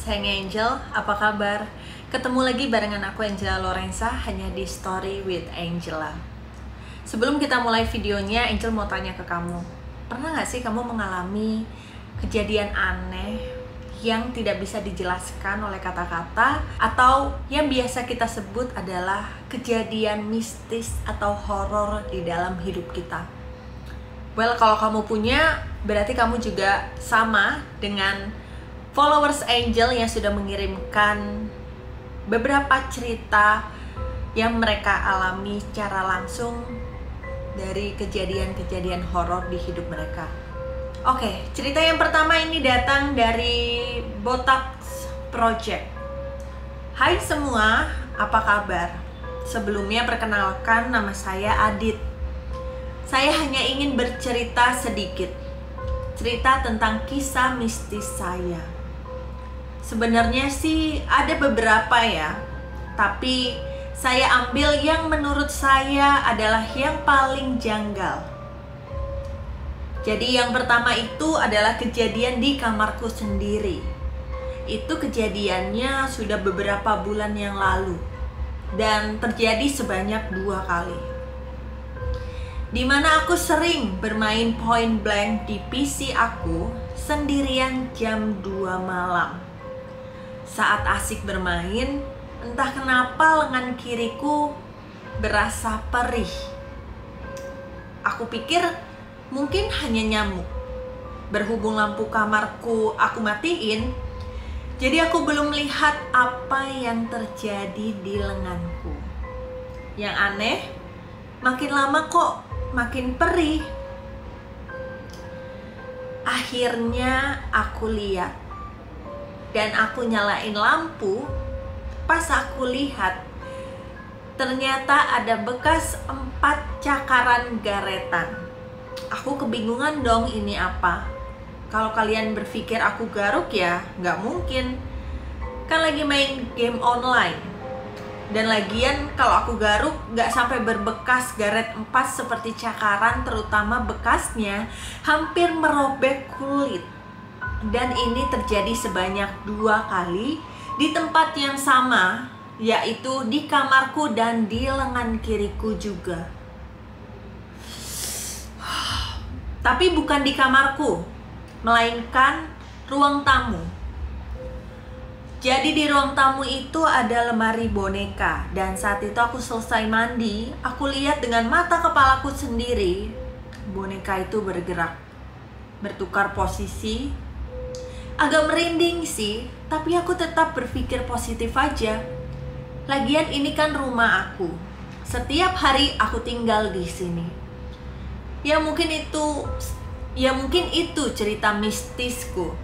sayangnya Angel, apa kabar? Ketemu lagi barengan aku Angela Lorenza hanya di Story with Angela. Sebelum kita mulai videonya, Angel mau tanya ke kamu. Pernah gak sih kamu mengalami kejadian aneh yang tidak bisa dijelaskan oleh kata-kata, atau yang biasa kita sebut adalah kejadian mistis atau horor di dalam hidup kita? Well, kalau kamu punya, berarti kamu juga sama dengan followers Angel yang sudah mengirimkan beberapa cerita yang mereka alami secara langsung dari kejadian-kejadian horor di hidup mereka. Oke, cerita yang pertama ini datang dari Botox Project. Hai semua, apa kabar? Sebelumnya perkenalkan, nama saya Adit. Saya hanya ingin bercerita sedikit, cerita tentang kisah mistis saya. Sebenarnya sih ada beberapa ya, tapi saya ambil yang menurut saya adalah yang paling janggal. Jadi yang pertama itu adalah kejadian di kamarku sendiri. Itu kejadiannya sudah beberapa bulan yang lalu dan terjadi sebanyak 2 kali. Dimana aku sering bermain point blank di PC aku sendirian jam 2 malam. Saat asik bermain, entah kenapa lengan kiriku berasa perih. Aku pikir mungkin hanya nyamuk. Berhubung lampu kamarku aku matiin, jadi aku belum lihat apa yang terjadi di lenganku. Yang aneh, makin lama kok makin perih. Akhirnya aku lihat dan aku nyalain lampu. Pas aku lihat, ternyata ada bekas 4 cakaran garetan. Aku kebingungan dong, ini apa? Kalau kalian berpikir aku garuk ya nggak mungkin, kan lagi main game online. Dan lagian kalau aku garuk nggak sampai berbekas garet 4 seperti cakaran, terutama bekasnya hampir merobek kulit. Dan ini terjadi sebanyak 2 kali di tempat yang sama, yaitu di kamarku dan di lengan kiriku juga. Tapi bukan di kamarku, melainkan ruang tamu. Jadi di ruang tamu itu ada lemari boneka, dan saat itu aku selesai mandi, aku lihat dengan mata kepalaku sendiri, boneka itu bergerak, bertukar posisi. Agak merinding sih, tapi aku tetap berpikir positif aja. Lagian ini kan rumah aku. Setiap hari aku tinggal di sini. Ya mungkin itu cerita mistisku.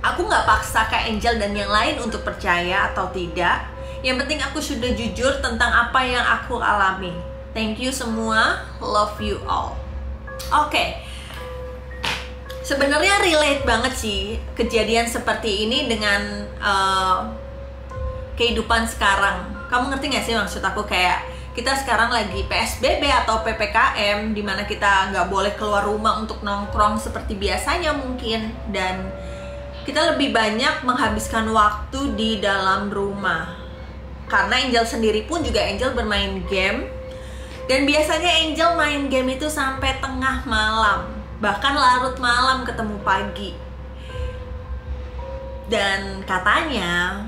Aku nggak paksa Kak Angel dan yang lain untuk percaya atau tidak. Yang penting aku sudah jujur tentang apa yang aku alami. Thank you semua, love you all. Oke. Sebenarnya relate banget sih kejadian seperti ini dengan kehidupan sekarang. Kamu ngerti gak sih maksud aku? Kayak kita sekarang lagi PSBB atau PPKM, dimana kita nggak boleh keluar rumah untuk nongkrong seperti biasanya mungkin. Dan kita lebih banyak menghabiskan waktu di dalam rumah. Karena Angel sendiri pun juga Angel bermain game. Dan biasanya Angel main game itu sampai tengah malam, bahkan larut malam ketemu pagi. Dan katanya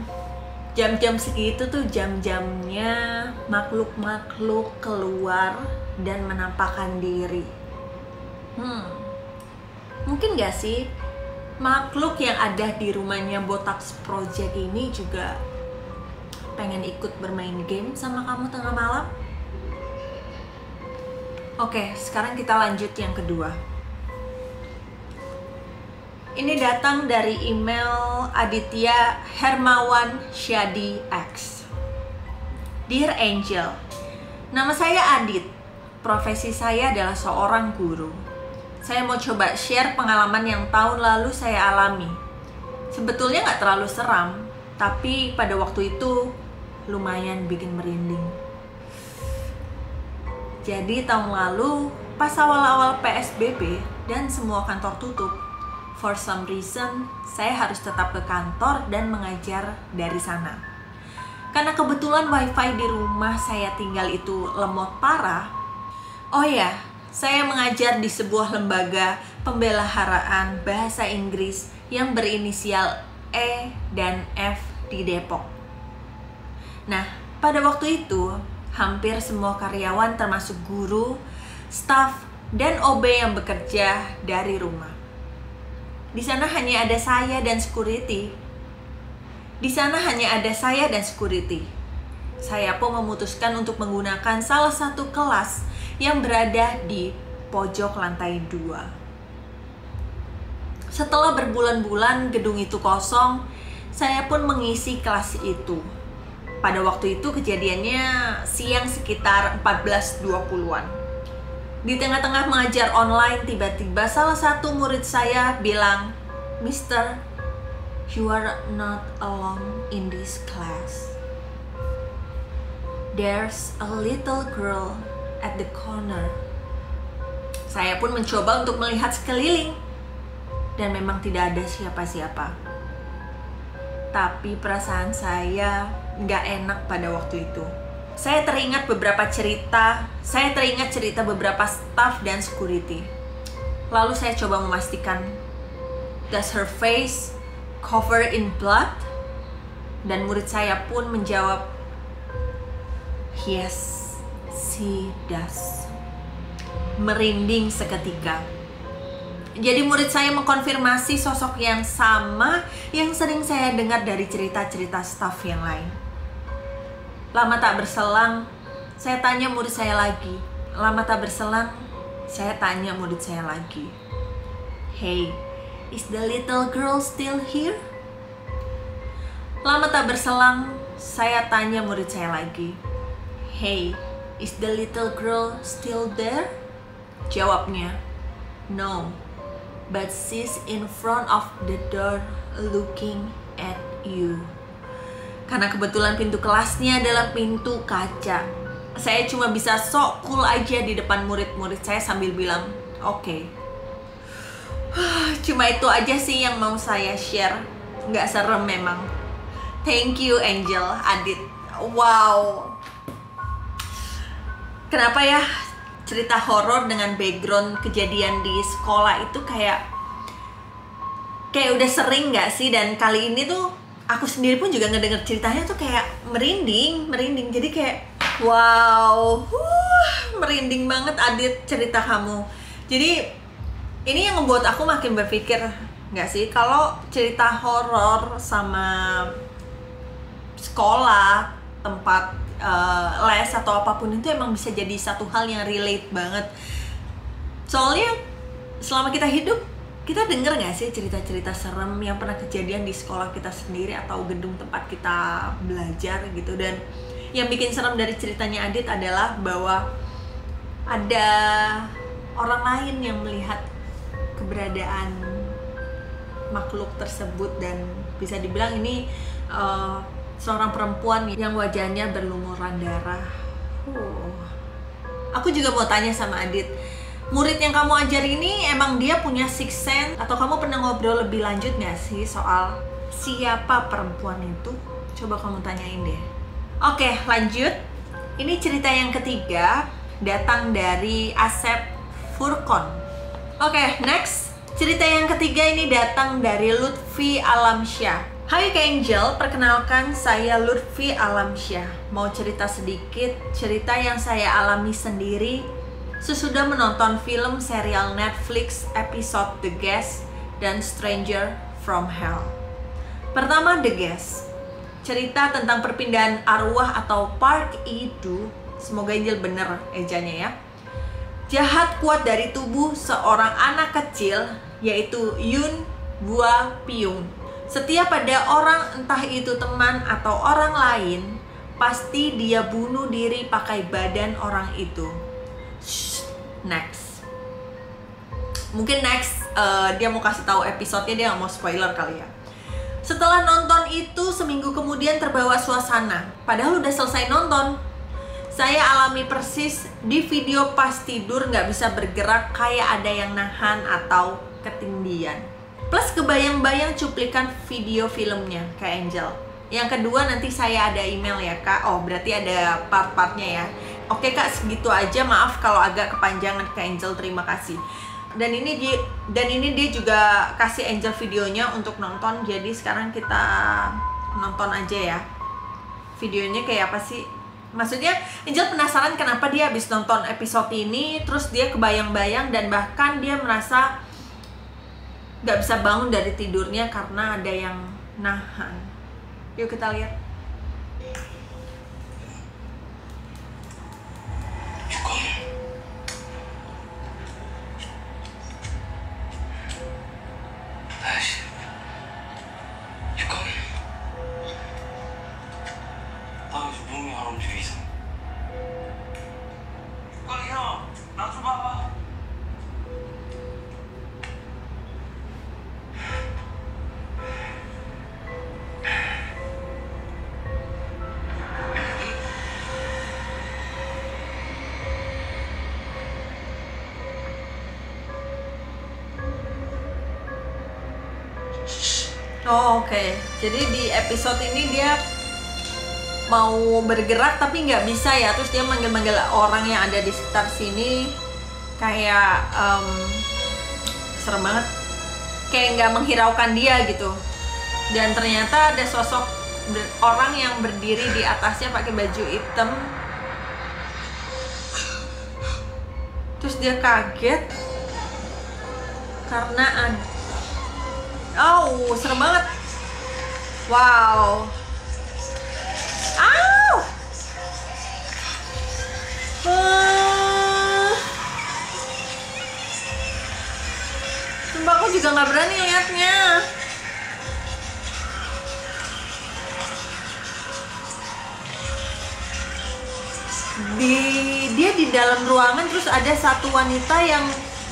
jam-jam segitu tuh jam-jamnya makhluk-makhluk keluar dan menampakkan diri. Mungkin gak sih makhluk yang ada di rumahnya Botox Project ini juga pengen ikut bermain game sama kamu tengah malam? Oke, sekarang kita lanjut yang kedua. Ini datang dari email Aditya Hermawan Syadi X. Dear Angel, nama saya Adit. Profesi saya adalah seorang guru. Saya mau coba share pengalaman yang tahun lalu saya alami. Sebetulnya nggak terlalu seram, tapi pada waktu itu lumayan bikin merinding. Jadi tahun lalu, pas awal-awal PSBB dan semua kantor tutup, for some reason, saya harus tetap ke kantor dan mengajar dari sana. Karena kebetulan wifi di rumah saya tinggal itu lemot parah. Oh ya, saya mengajar di sebuah lembaga pembelaharaan bahasa Inggris yang berinisial E dan F di Depok. Nah, pada waktu itu, hampir semua karyawan termasuk guru, staf, dan OB yang bekerja dari rumah. Di sana hanya ada saya dan security. Saya pun memutuskan untuk menggunakan salah satu kelas yang berada di pojok lantai 2. Setelah berbulan-bulan gedung itu kosong, saya pun mengisi kelas itu. Pada waktu itu kejadiannya siang sekitar 14.20-an. Di tengah-tengah mengajar online, tiba-tiba salah satu murid saya bilang, "Mister, you are not alone in this class. There's a little girl at the corner." Saya pun mencoba untuk melihat sekeliling, dan memang tidak ada siapa-siapa. Tapi perasaan saya nggak enak pada waktu itu. Saya teringat cerita beberapa staff dan security. Lalu saya coba memastikan, does her face cover in blood? Dan murid saya pun menjawab, yes, she does. Merinding seketika. Jadi murid saya mengkonfirmasi sosok yang sama yang sering saya dengar dari cerita-cerita staff yang lain. Lama tak berselang, saya tanya murid saya lagi. Hey, is the little girl still here? Lama tak berselang, saya tanya murid saya lagi. Hey, is the little girl still there? Jawabnya, no, but she's in front of the door looking at you. Karena kebetulan pintu kelasnya adalah pintu kaca, saya cuma bisa sok cool aja di depan murid-murid saya sambil bilang, oke. Cuma itu aja sih yang mau saya share. Nggak serem memang. Thank you Angel, Adit. Wow. Kenapa ya cerita horor dengan background kejadian di sekolah itu kayak udah sering nggak sih? Dan kali ini tuh aku sendiri pun juga ngedenger ceritanya tuh kayak merinding. Jadi kayak wow, merinding banget Adit cerita kamu. Jadi ini yang membuat aku makin berpikir, nggak sih, kalau cerita horor sama sekolah, tempat les atau apapun itu emang bisa jadi satu hal yang relate banget. Soalnya selama kita hidup, kita denger gak sih cerita-cerita serem yang pernah kejadian di sekolah kita sendiri atau gedung tempat kita belajar gitu. Dan yang bikin serem dari ceritanya Adit adalah bahwa ada orang lain yang melihat keberadaan makhluk tersebut. Dan bisa dibilang ini seorang perempuan yang wajahnya berlumuran darah. Aku juga mau tanya sama Adit, murid yang kamu ajar ini emang dia punya sixth sense? Atau kamu pernah ngobrol lebih lanjut gak sih soal siapa perempuan itu? Coba kamu tanyain deh. Oke, lanjut. Ini cerita yang ketiga, datang dari Asep Furkon. Oke, next. Cerita yang ketiga ini datang dari Lutfi Alamsyah. Hai Kak Angel, perkenalkan saya Lutfi Alamsyah. Mau cerita sedikit, cerita yang saya alami sendiri sesudah menonton film serial Netflix episode The Guest dan Stranger from Hell. Pertama, The Guest. Cerita tentang perpindahan arwah atau Park Idu, semoga Angel bener ejanya ya. Jahat kuat dari tubuh seorang anak kecil, yaitu Yun Bua Piung. Setiap ada orang, entah itu teman atau orang lain, pasti dia bunuh diri pakai badan orang itu. Next. Mungkin next dia mau kasih tahu episodenya, dia nggak mau spoiler kali ya. Setelah nonton itu, seminggu kemudian terbawa suasana. Padahal udah selesai nonton. Saya alami persis di video pas tidur nggak bisa bergerak, kayak ada yang nahan atau ketindihan. plus kebayang-bayang cuplikan video filmnya Kak Angel. Yang kedua nanti saya ada email ya Kak. Oh berarti ada part-partnya ya. Oke Kak, segitu aja, maaf kalau agak kepanjangan Kak Angel, terima kasih. Dan ini dia juga kasih Angel videonya untuk nonton. Jadi sekarang kita nonton aja ya. Videonya kayak apa sih? Maksudnya Angel penasaran kenapa dia habis nonton episode ini terus dia kebayang-bayang dan bahkan dia merasa gak bisa bangun dari tidurnya karena ada yang nahan. Yuk kita lihat. Oh oke. Jadi di episode ini dia mau bergerak tapi nggak bisa ya. Terus dia manggil-manggil orang yang ada di sekitar sini. Kayak serem banget. Kayak nggak menghiraukan dia gitu. Dan ternyata ada sosok orang yang berdiri di atasnya pakai baju hitam. Terus dia kaget karena ada, oh, serem banget. Wow. Au. Sumpah aku juga nggak berani liatnya. Dia di dalam ruangan terus ada satu wanita yang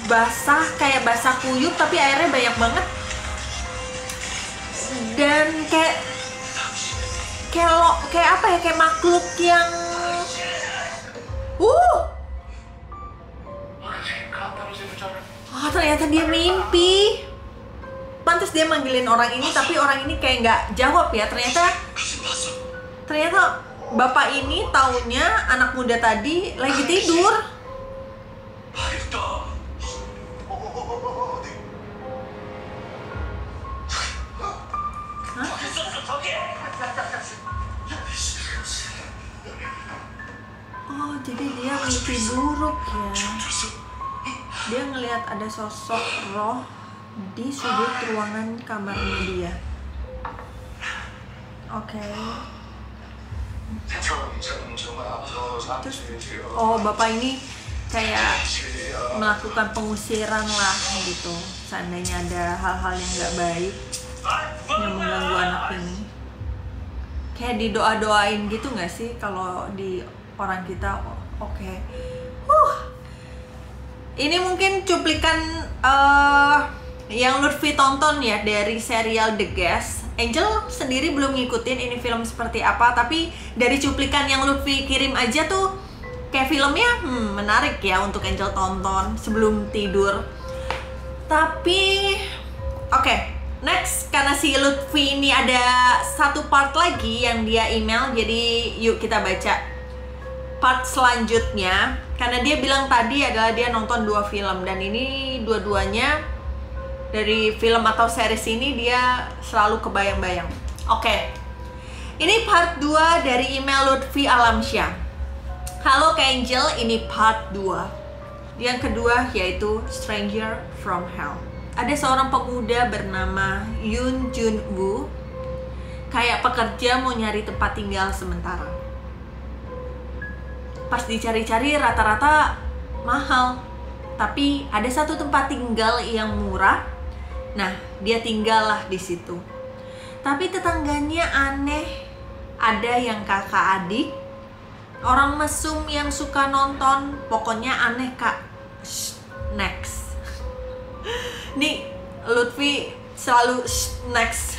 basah kayak basah kuyup tapi airnya banyak banget. Dan kayak apa ya, kayak makhluk yang ternyata dia mimpi. Pantes dia manggilin orang ini tapi orang ini kayak nggak jawab ya. Ternyata bapak ini taunya anak muda tadi lagi tidur. Oh, jadi dia mimpi buruk ya. Dia ngelihat ada sosok roh di sudut ruangan kamarnya dia. Oke. Terus, oh bapak ini kayak melakukan pengusiran lah gitu. Seandainya ada hal-hal yang nggak baik yang mengganggu anak ini. Kayak didoa-doain gitu nggak sih kalau di orang kita? Oke. Ini mungkin cuplikan yang Lutfi tonton ya dari serial The Guest. Angel sendiri belum ngikutin ini film seperti apa, tapi dari cuplikan yang Lutfi kirim aja tuh kayak filmnya menarik ya untuk Angel tonton sebelum tidur. Tapi oke, next, karena si Lutfi ini ada satu part lagi yang dia email, jadi yuk kita baca part selanjutnya. Karena dia bilang tadi adalah dia nonton 2 film dan ini dua-duanya dari film atau series ini dia selalu kebayang-bayang. Oke. Ini part 2 dari email Lutfi Alamsyah. Halo Kak Angel, ini part 2. Yang kedua yaitu Stranger from Hell. Ada seorang pemuda bernama Yoon Jun Woo, kayak pekerja mau nyari tempat tinggal sementara. Pas dicari-cari rata-rata mahal, tapi ada satu tempat tinggal yang murah. Nah, dia tinggal lah di situ. Tapi tetangganya aneh, ada yang kakak adik, orang mesum yang suka nonton, pokoknya aneh Kak. Next. Nih, Lutfi selalu next.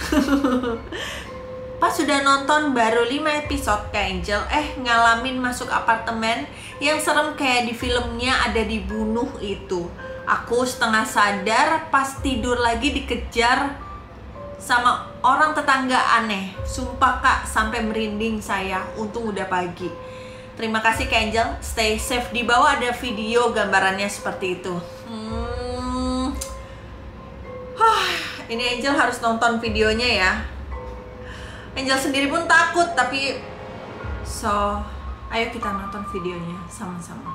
Pas sudah nonton baru 5 episode Kak Angel, ngalamin masuk apartemen yang serem kayak di filmnya ada dibunuh itu. Aku setengah sadar pas tidur lagi dikejar sama orang tetangga aneh. Sumpah Kak, sampai merinding saya. Untung udah pagi. Terima kasih Kak Angel. Stay safe. Di bawah ada video gambarannya seperti itu. Ini Angel harus nonton videonya ya. Angel sendiri pun takut, tapi ayo kita nonton videonya sama-sama.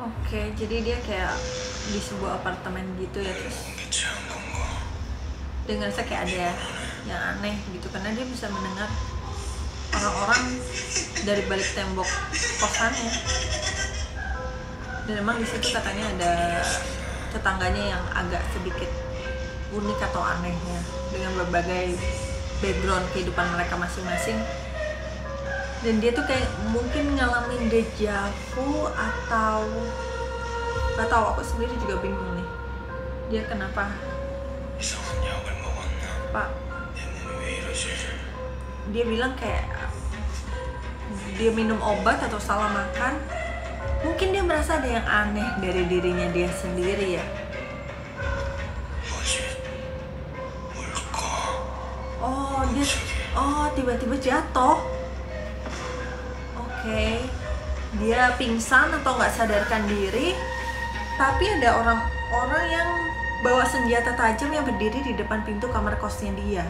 Oke, jadi dia kayak di sebuah apartemen gitu ya, terus dengar saya kayak ada yang aneh gitu, karena dia bisa mendengar orang-orang dari balik tembok kosannya. Dan memang di situ katanya ada tetangganya yang agak sedikit unik atau aneh ya, dengan berbagai background kehidupan mereka masing-masing. Dan dia tuh kayak mungkin ngalamin deja vu atau gak tahu, aku sendiri juga bingung nih. Dia kenapa? Pak, dia bilang kayak dia minum obat atau salah makan. Mungkin dia merasa ada yang aneh dari dirinya dia sendiri ya. Oh, tiba-tiba jatuh. Oke, dia pingsan atau nggak sadarkan diri, tapi ada orang-orang yang bawa senjata tajam yang berdiri di depan pintu kamar kosnya dia.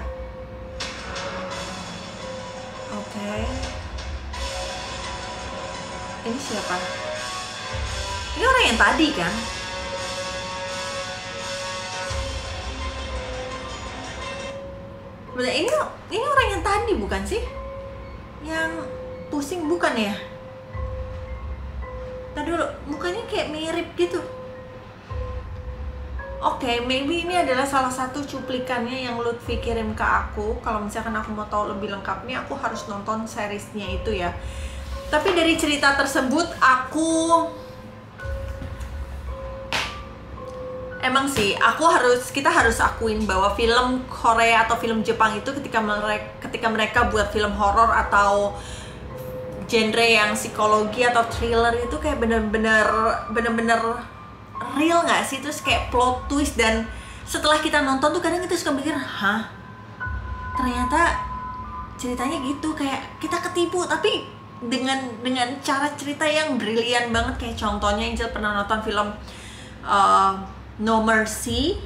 Oke. Ini siapa? Ini orang yang tadi kan? Bener, ini orang yang tadi bukan sih? Yang pusing bukan ya? Tadi dulu, mukanya kayak mirip gitu. Oke, maybe ini adalah salah satu cuplikannya yang Lutfi kirim ke aku. Kalau misalkan aku mau tahu lebih lengkapnya, aku harus nonton seriesnya itu ya. Tapi dari cerita tersebut, emang sih, kita harus akuin bahwa film Korea atau film Jepang itu ketika mereka buat film horor atau genre yang psikologi atau thriller itu kayak bener-bener real nggak sih? Terus kayak plot twist, dan setelah kita nonton tuh kadang kita suka mikir, hah? Ternyata ceritanya gitu, kayak kita ketipu, tapi dengan cara cerita yang brilian banget. Kayak contohnya Angel pernah nonton film No Mercy,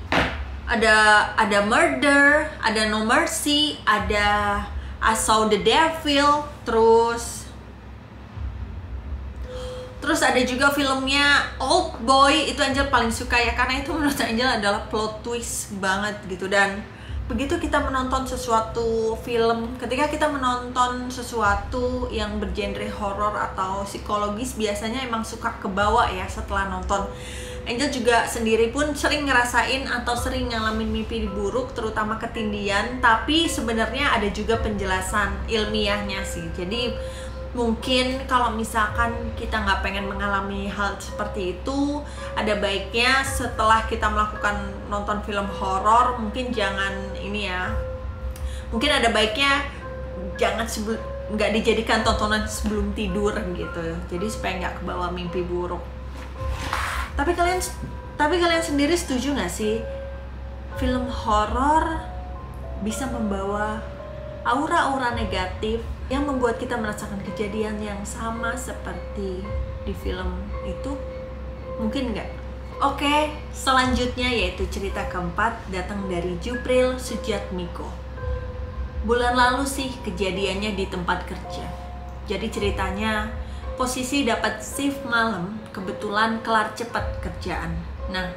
ada Murder, ada No Mercy, ada I Saw the Devil, terus ada juga filmnya Old Boy. Itu Angel paling suka ya, karena itu menurut Angel adalah plot twist banget gitu. Dan begitu kita menonton sesuatu film, ketika kita menonton sesuatu yang bergenre horor atau psikologis, biasanya emang suka kebawa ya setelah nonton. Angel juga sendiri pun sering ngerasain atau sering ngalamin mimpi buruk, terutama ketindihan. Tapi sebenarnya ada juga penjelasan ilmiahnya sih. Jadi mungkin kalau misalkan kita nggak pengen mengalami hal seperti itu, ada baiknya setelah kita melakukan nonton film horor, mungkin jangan ini ya. Mungkin ada baiknya jangan nggak dijadikan tontonan sebelum tidur gitu. Jadi supaya nggak kebawa mimpi buruk. Tapi kalian sendiri setuju nggak sih film horor bisa membawa aura-aura negatif yang membuat kita merasakan kejadian yang sama seperti di film itu? Mungkin nggak? Oke, selanjutnya yaitu cerita keempat datang dari Jupril Sujatmiko. Bulan lalu sih kejadiannya di tempat kerja. Jadi ceritanya, posisi dapat shift malam, kebetulan kelar cepat kerjaan. Nah,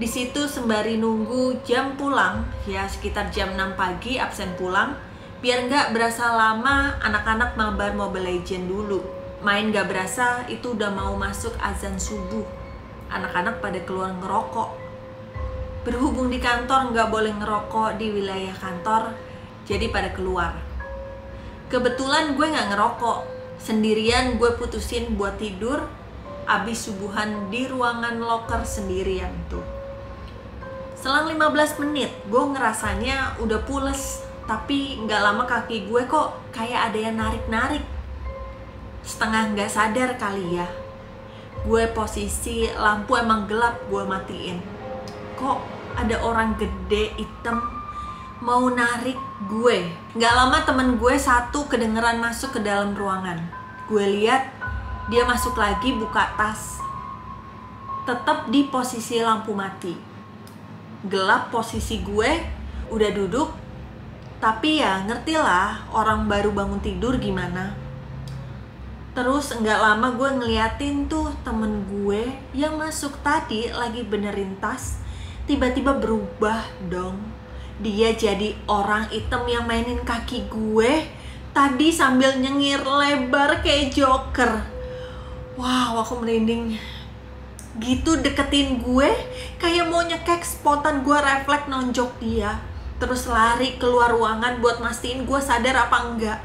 di situ sembari nunggu jam pulang, ya sekitar jam 6 pagi absen pulang, biar nggak berasa lama, anak-anak mabar Mobile Legends dulu. main gak berasa itu udah mau masuk azan subuh. Anak-anak pada keluar ngerokok. Berhubung di kantor gak boleh ngerokok di wilayah kantor, jadi pada keluar. Kebetulan gue gak ngerokok. Sendirian gue putusin buat tidur. Abis subuhan di ruangan loker sendirian tuh. Selang 15 menit gue ngerasanya udah pules. Tapi gak lama kaki gue kok kayak ada yang narik-narik. Setengah gak sadar kali ya. Gue posisi lampu emang gelap, gue matiin. Kok ada orang gede hitam mau narik gue. Gak lama temen gue satu kedengeran masuk ke dalam ruangan. Gue lihat dia masuk lagi buka tas. Tetap di posisi lampu mati. Gelap posisi gue, udah duduk. Tapi ya ngerti lah orang baru bangun tidur gimana. Terus nggak lama gue ngeliatin tuh temen gue yang masuk tadi lagi benerin tas, tiba-tiba berubah dong. Dia jadi orang hitam yang mainin kaki gue tadi sambil nyengir lebar kayak Joker. Wow, aku merinding. Gitu deketin gue, kayak mau nyekek, spontan gue refleks nonjok dia. Terus lari keluar ruangan buat mastiin gue sadar apa enggak.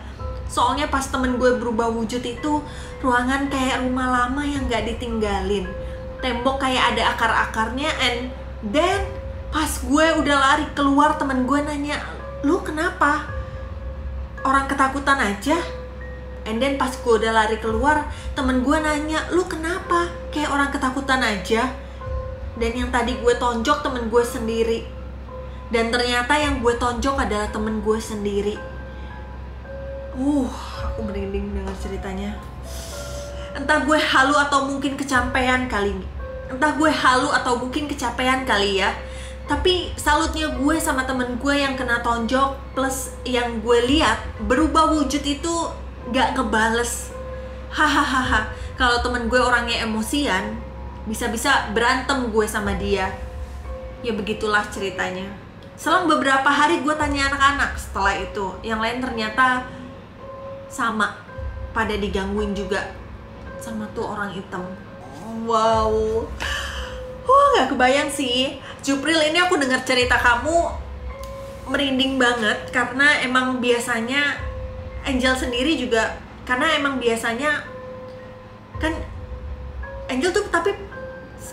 Soalnya pas temen gue berubah wujud itu, ruangan kayak rumah lama yang gak ditinggalin. Tembok kayak ada akar-akarnya, and then pas gue udah lari keluar, temen gue nanya, "Lu kenapa? Orang ketakutan aja?" And then pas gue udah lari keluar, temen gue nanya, "Lu kenapa? Kayak orang ketakutan aja." Dan yang tadi gue tonjok temen gue sendiri. Dan ternyata yang gue tonjok adalah temen gue sendiri. Aku merinding dengar ceritanya. Entah gue halu atau mungkin kecapean kali. Ya. Tapi salutnya gue sama temen gue yang kena tonjok plus yang gue lihat berubah wujud itu gak ngebales. Hahaha. Kalau temen gue orangnya emosian, bisa-bisa berantem gue sama dia. Ya begitulah ceritanya. Selang beberapa hari gue tanya anak-anak setelah itu. Yang lain ternyata sama, pada digangguin juga sama tuh orang hitam. Wow, gak kebayang sih Jupril, ini aku dengar cerita kamu merinding banget. Karena emang biasanya Angel sendiri juga, karena emang biasanya kan Angel tuh, tapi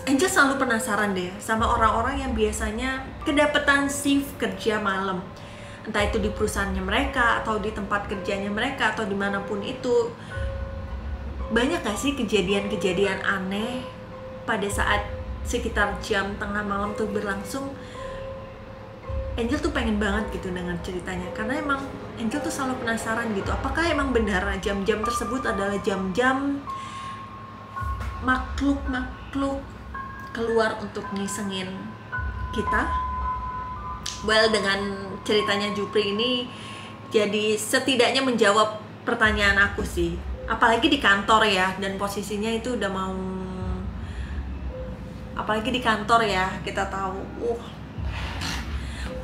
Angel selalu penasaran deh sama orang-orang yang biasanya kedapetan shift kerja malam. Entah itu di perusahaannya mereka, atau di tempat kerjanya mereka, atau dimanapun itu. Banyak gak sih kejadian-kejadian aneh pada saat sekitar jam tengah malam tuh berlangsung? Angel tuh pengen banget gitu dengar ceritanya. Karena emang Angel tuh selalu penasaran gitu. Apakah emang benar jam-jam tersebut adalah jam-jam makhluk-makhluk keluar untuk ngisengin kita? Well, dengan ceritanya Jupri ini jadi setidaknya menjawab pertanyaan aku sih. Apalagi di kantor ya, dan posisinya itu udah mau, apalagi di kantor ya, kita tahu.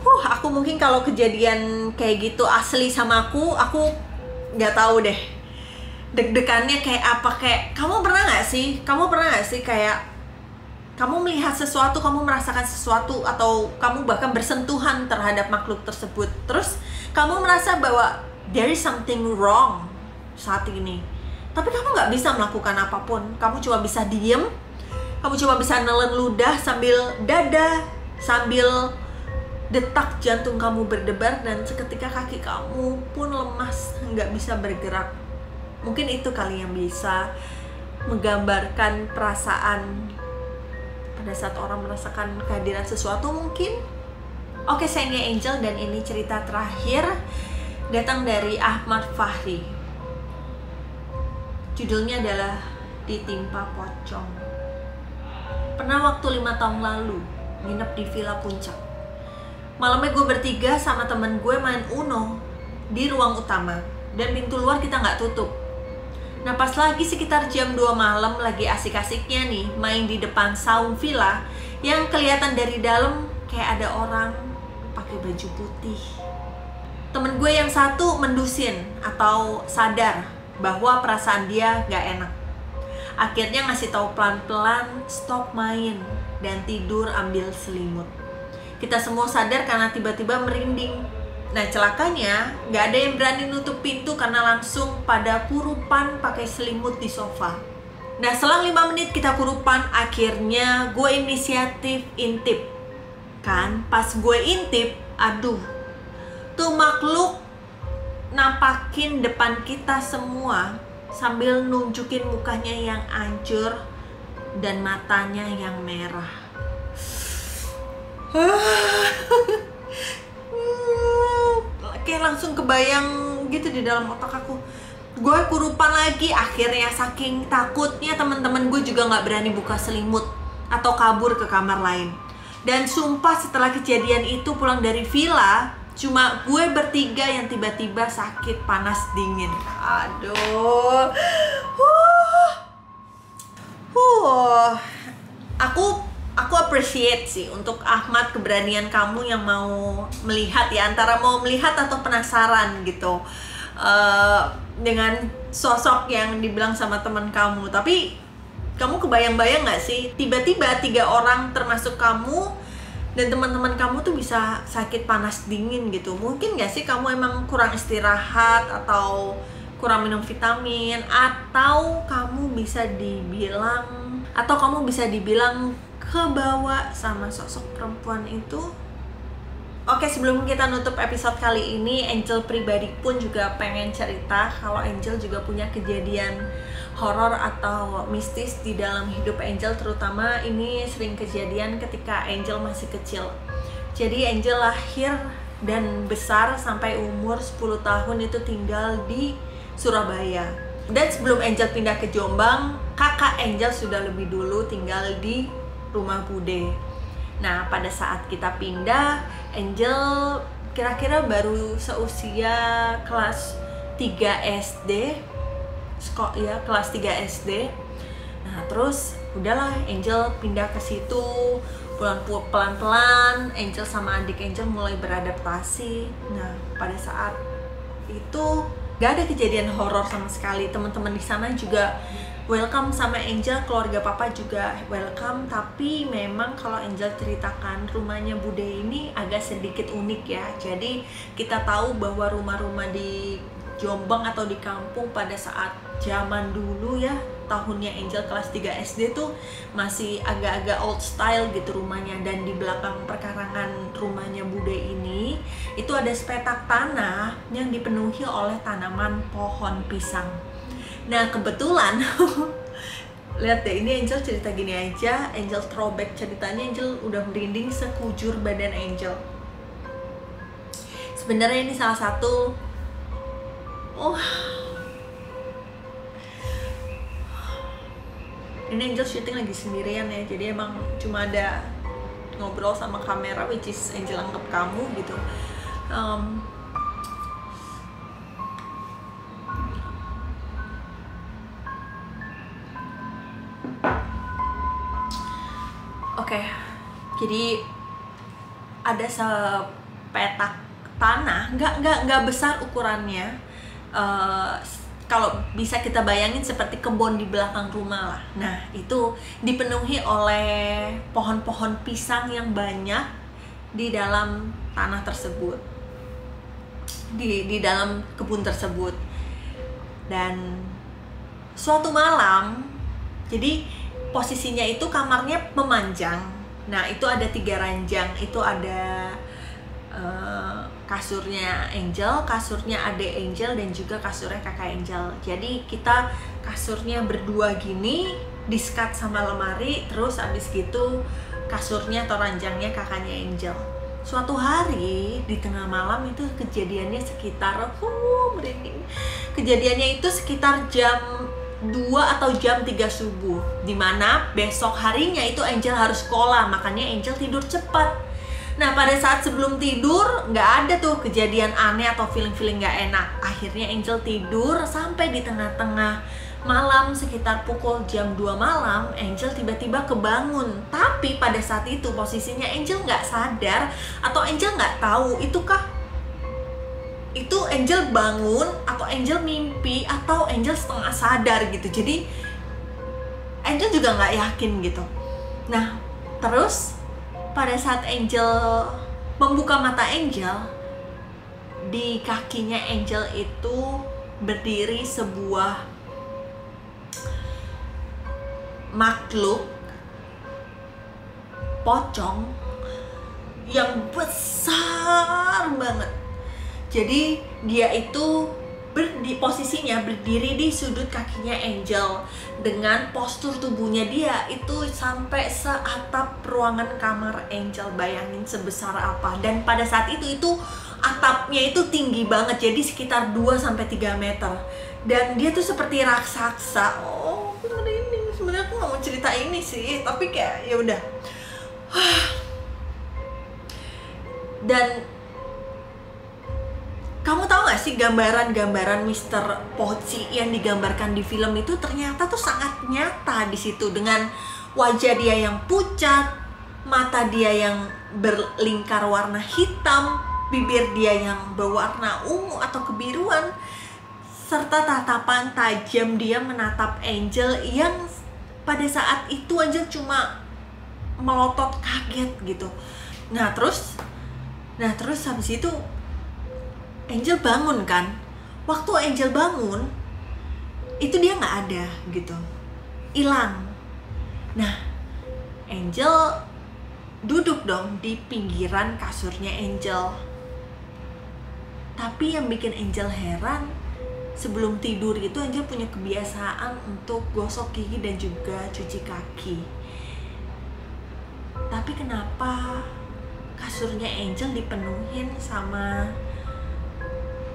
Aku mungkin kalau kejadian kayak gitu asli sama aku nggak tahu deh. Deg-degannya kayak apa, kayak kamu pernah nggak sih kayak kamu melihat sesuatu, kamu merasakan sesuatu, atau kamu bahkan bersentuhan terhadap makhluk tersebut. Terus kamu merasa bahwa there is something wrong saat ini. Tapi kamu nggak bisa melakukan apapun. Kamu cuma bisa diem, kamu cuma bisa nelen ludah sambil dada, sambil detak jantung kamu berdebar, dan seketika kaki kamu pun lemas, nggak bisa bergerak. Mungkin itu kali yang bisa menggambarkan perasaan pada saat orang merasakan kehadiran sesuatu mungkin. Oke, sayangnya Angel, dan ini cerita terakhir datang dari Ahmad Fahri. Judulnya adalah Ditimpa Pocong. Pernah waktu 5 tahun lalu nginep di Villa Puncak. Malamnya gue bertiga sama temen gue main Uno di ruang utama, dan pintu luar kita nggak tutup. Nah, pas lagi sekitar jam 2 malam, lagi asik-asiknya nih main di depan saung villa, yang kelihatan dari dalam kayak ada orang pakai baju putih. Temen gue yang satu mendusin atau sadar bahwa perasaan dia gak enak. Akhirnya ngasih tahu pelan-pelan, stop main dan tidur ambil selimut. Kita semua sadar karena tiba-tiba merinding. Nah celakanya gak ada yang berani nutup pintu karena langsung pada kurupan pakai selimut di sofa. Nah selang 5 menit kita kurupan, akhirnya gue inisiatif intip. Kan pas gue intip, aduh, tuh makhluk nampakin depan kita semua sambil nunjukin mukanya yang hancur dan matanya yang merah. Kayak langsung kebayang gitu di dalam otak aku. Gue kurupan lagi. Akhirnya saking takutnya teman-teman gue juga nggak berani buka selimut atau kabur ke kamar lain. Dan sumpah setelah kejadian itu pulang dari villa, cuma gue bertiga yang tiba-tiba sakit panas dingin. Aduh. Aku appreciate sih untuk Ahmad, keberanian kamu yang mau melihat ya, antara mau melihat atau penasaran gitu dengan sosok yang dibilang sama teman kamu. Tapi kamu kebayang-bayang gak sih tiba-tiba 3 orang termasuk kamu dan teman-teman kamu tuh bisa sakit panas dingin gitu. Mungkin gak sih kamu emang kurang istirahat atau kurang minum vitamin, atau kamu bisa dibilang kebawa sama sosok perempuan itu. Oke, sebelum kita nutup episode kali ini, Angel pribadi pun juga pengen cerita kalau Angel juga punya kejadian horor atau mistis di dalam hidup Angel. Terutama ini sering kejadian ketika Angel masih kecil. Jadi Angel lahir dan besar sampai umur 10 tahun itu tinggal di Surabaya. Dan sebelum Angel pindah ke Jombang, kakak Angel sudah lebih dulu tinggal di rumah bude. Nah, pada saat kita pindah, Angel kira-kira baru seusia kelas 3 SD. Kelas 3 SD. Nah, terus udahlah Angel pindah ke situ. Pelan-pelan Angel sama adik Angel mulai beradaptasi. Nah, pada saat itu gak ada kejadian horor sama sekali. Teman-teman di sana juga welcome sama Angel, keluarga papa juga welcome. Tapi memang kalau Angel ceritakan rumahnya bude ini agak sedikit unik ya. Jadi kita tahu bahwa rumah-rumah di Jombang atau di kampung pada saat zaman dulu ya, tahunnya Angel kelas 3 SD tuh masih agak-agak old style gitu rumahnya. Dan di belakang perkarangan rumahnya bude ini itu ada sepetak tanah yang dipenuhi oleh tanaman pohon pisang. Nah kebetulan lihat deh, ini Angel cerita gini aja, Angel throwback ceritanya, Angel udah merinding sekujur badan Angel. Sebenarnya ini salah satu ini Angel syuting lagi sendirian ya, jadi emang cuma ada ngobrol sama kamera, which is Angel anggap kamu gitu. Oke, jadi ada sepetak tanah, nggak besar ukurannya. Kalau bisa kita bayangin seperti kebun di belakang rumah lah. Nah itu dipenuhi oleh pohon-pohon pisang yang banyak di dalam tanah tersebut, di dalam kebun tersebut. Dan suatu malam, jadi posisinya itu kamarnya memanjang. Nah itu ada 3 ranjang, itu ada kasurnya Angel, kasurnya adik Angel, dan juga kasurnya kakak Angel. Jadi kita kasurnya berdua gini, di-sekat sama lemari, terus abis gitu kasurnya atau ranjangnya kakaknya Angel. Suatu hari di tengah malam itu kejadiannya sekitar merinding. Kejadiannya itu sekitar jam 2 atau jam 3 subuh, dimana besok harinya itu Angel harus sekolah, makanya Angel tidur cepat. Nah pada saat sebelum tidur nggak ada tuh kejadian aneh atau feeling-feeling nggak enak. Akhirnya Angel tidur sampai di tengah-tengah malam, sekitar pukul jam 2 malam Angel tiba-tiba kebangun. Tapi pada saat itu posisinya Angel nggak sadar atau Angel nggak tahu itukah itu Angel bangun atau Angel mimpi atau Angel setengah sadar gitu. Jadi Angel juga nggak yakin gitu. Nah terus pada saat Angel membuka mata Angel, di kakinya Angel itu berdiri sebuah makhluk pocong yang besar banget. Jadi dia itu posisinya berdiri di sudut kakinya Angel, dengan postur tubuhnya dia itu sampai seatap ruangan kamar Angel. Bayangin sebesar apa. Dan pada saat itu atapnya itu tinggi banget, jadi sekitar 2-3 meter. Dan dia tuh seperti raksasa. Oh, ini sebenarnya aku gak mau cerita ini sih, tapi kayak ya udah. Dan kamu tahu gak sih gambaran-gambaran Mr. Pochi yang digambarkan di film itu ternyata tuh sangat nyata di situ, dengan wajah dia yang pucat, mata dia yang berlingkar warna hitam, bibir dia yang berwarna ungu atau kebiruan, serta tatapan tajam dia menatap Angel yang pada saat itu Angel cuma melotot kaget gitu. Nah terus habis itu Angel bangun kan. Waktu Angel bangun itu dia nggak ada gitu, hilang. Nah Angel duduk dong di pinggiran kasurnya Angel. Tapi yang bikin Angel heran, sebelum tidur itu Angel punya kebiasaan untuk gosok gigi dan juga cuci kaki. Tapi kenapa kasurnya Angel dipenuhin sama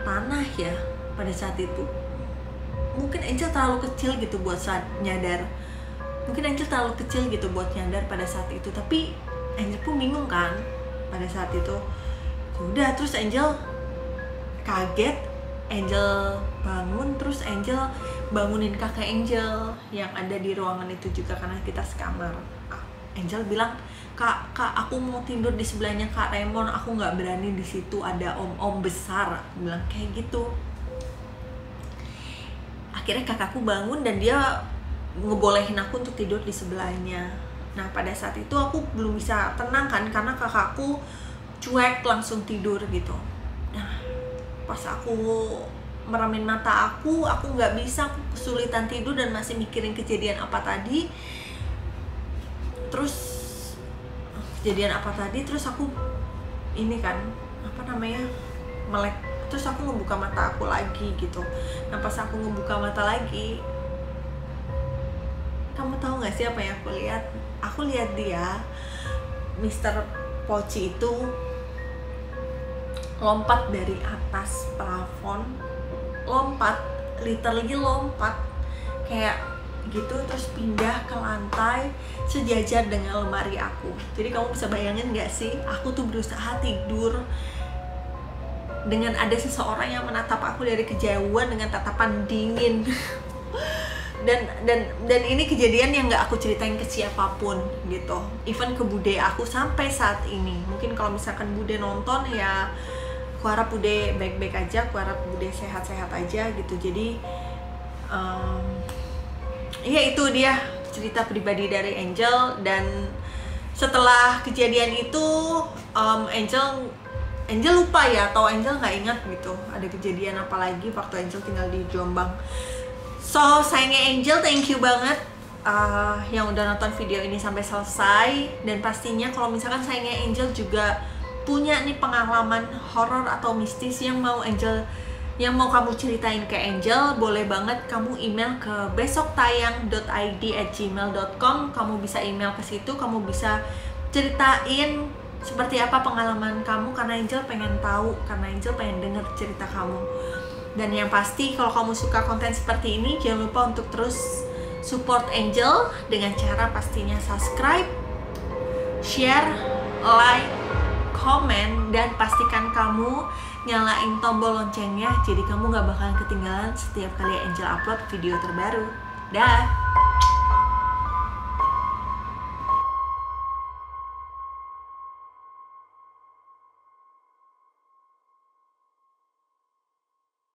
tanah ya pada saat itu? Mungkin Angel terlalu kecil gitu buat saat nyadar. Mungkin Angel terlalu kecil gitu buat nyadar pada saat itu. Tapi Angel pun bingung kan pada saat itu. Udah, terus Angel kaget. Angel bangun, terus Angel bangunin kakak Angel yang ada di ruangan itu juga karena kita sekamar. Angel bilang, Kak, aku mau tidur di sebelahnya Kak Raymond, aku nggak berani di situ, ada om-om besar. Aku bilang kayak gitu. Akhirnya kakakku bangun dan dia ngebolehin aku untuk tidur di sebelahnya. Nah pada saat itu aku belum bisa tenang kan, karena kakakku cuek langsung tidur gitu. Nah pas aku meremin mata aku nggak bisa, aku kesulitan tidur dan masih mikirin kejadian apa tadi. Terus aku ini kan melek. Terus aku ngebuka mata aku lagi gitu. Nah pas aku ngebuka mata lagi, kamu tahu nggak sih apa yang aku lihat? Aku lihat dia, Mr. Pochi itu lompat dari atas plafon, literally lompat kayak gitu, terus pindah ke lantai sejajar dengan lemari aku. Jadi kamu bisa bayangin gak sih, aku tuh berusaha tidur dengan ada seseorang yang menatap aku dari kejauhan dengan tatapan dingin. dan ini kejadian yang gak aku ceritain ke siapapun gitu, even ke bude aku sampai saat ini. Mungkin kalau misalkan bude nonton ya, aku harap bude baik-baik aja, aku harap bude sehat-sehat aja gitu. Jadi ya itu dia cerita pribadi dari Angel. Dan setelah kejadian itu Angel lupa ya, atau Angel nggak ingat gitu ada kejadian apa lagi waktu Angel tinggal di Jombang. So sayangnya Angel, thank you banget yang udah nonton video ini sampai selesai. Dan pastinya kalau misalkan sayangnya Angel juga punya nih pengalaman horor atau mistis yang mau kamu ceritain ke Angel, boleh banget kamu email ke besoktayang.id@gmail.com. Kamu bisa email ke situ, kamu bisa ceritain seperti apa pengalaman kamu, karena Angel pengen tahu, karena Angel pengen denger cerita kamu. Dan yang pasti kalau kamu suka konten seperti ini, jangan lupa untuk terus support Angel dengan cara pastinya subscribe, share, like, komen, dan pastikan kamu nyalain tombol loncengnya, jadi kamu gak bakalan ketinggalan setiap kali Angel upload video terbaru. Dah.